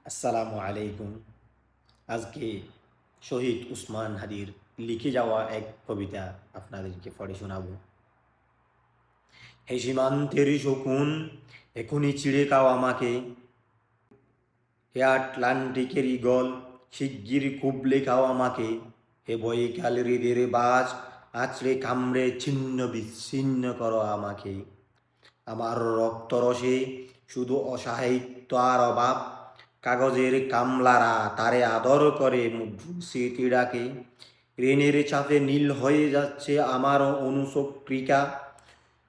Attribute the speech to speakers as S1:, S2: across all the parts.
S1: আসসালামু আলাইকুম। আজকে শহীদ উসমান হাদির লিখে যাওয়া এক কবিতা আপনাদেরকে পড়ে শোনাবো। হে সীমান্তের শকুন, এখনই চিড়ে খাও আমাকে। হে আটলান্টিকের ঈগল, শিগগির কুবলে খাও আমাকে। হে বৈকাল হৃদের বাজ, আছড়ে কামড়ে ছিন্ন বিচ্ছিন্ন করো আমাকে। আমার রক্তরসে শুধু অসাহিত্য আর অভাব, কাগজের কামলারা তারে আদর করে স্মৃতি ডাকে। ঋণের চাপে নীল হয়ে যাচ্ছে আমার অনুচক্রিকা,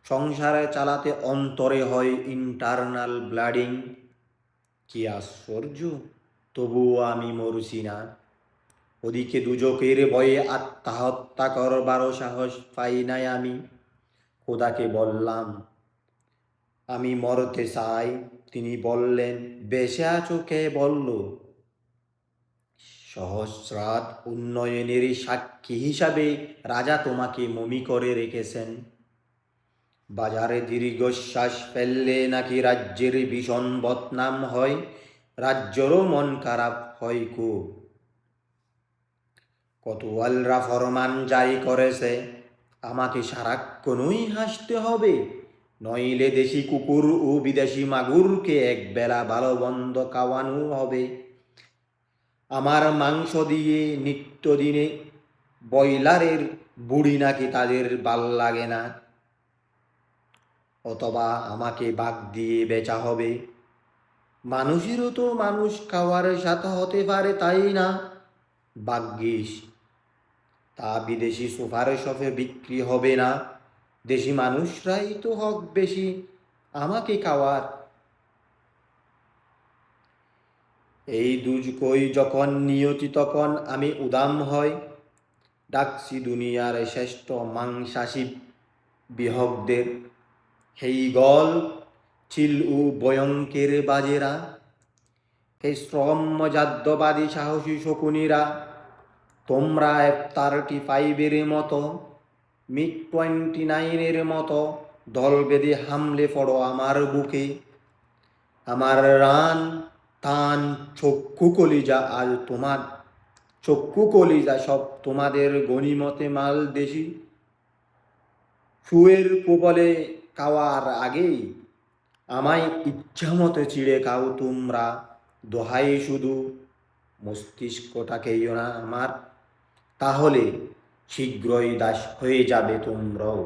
S1: সংসারে চালাতে অন্তরে হয় ইন্টারনাল ব্লাডিং। কি আশ্চর্য, তবুও আমি মরছি না। ওদিকে দুজকের ভয়ে আত্মহত্যা করবারও সাহস পাই নাই আমি। খোদাকে বললাম আমি মরতে চাই, তিনি বললেন বেঁচে আছো কে বলল? সহস্রাত উন্নয়নের সাক্ষী হিসাবে রাজা তোমাকে মমি করে রেখেছেন। বাজারে দীর্ঘশ্বাস ফেললে নাকি রাজ্যের ভীষণ বদনাম হয়, রাজ্যেরও মন খারাপ হয় খুব। কতোয়ালরা ফরমান জারি করেছে আমাকে সারাক্ষণই হাসতে হবে, নইলে দেশি কুকুর ও বিদেশি মাগুরকে একবেলা ভালো বন্ধ খাওয়ানো হবে। আমার মাংস দিয়ে নিত্যদিনে ব্রয়লারের বুড়ি নাকি তাদের ভাল লাগে না, অথবা আমাকে বাগ দিয়ে বেচা হবে। মানুষেরও তো মানুষ খাওয়ার সাথে হতে পারে, তাই না? ভাগ্যিস তা বিদেশি সোফার শপে বিক্রি হবে না, দেশি মানুষরাই তো হক বেশি আমাকে খাওয়ার। এই দুজকই যখন নিয়তি তখন আমি উদাম হয়, ডাকছি দুনিয়ার শ্রেষ্ঠ মাংসাশী বিহকদের। হেই গল চিল ও ভয়ঙ্কের বাজেরা, হে শ্রমজাদ্যবাদী সাহসী শকুনিরা, তোমরা F-35 মতো, MiG-29 মতো দল বেঁধে হামলে পড়ো আমার বুকে। আমার রান টান চক্ষু কলিজা আজ তোমার, চক্ষু কলিজা সব তোমাদের গনিমতে মাল দেশি। শুয়ের কোবলে খাওয়ার আগেই আমায় ইচ্ছামতো চিড়ে খাও তোমরা। দোহাই শুধু মস্তিষ্কটা খেয়েও না আমার, তাহলে শীঘ্রই দাস হয়ে যাবে তোমরাও।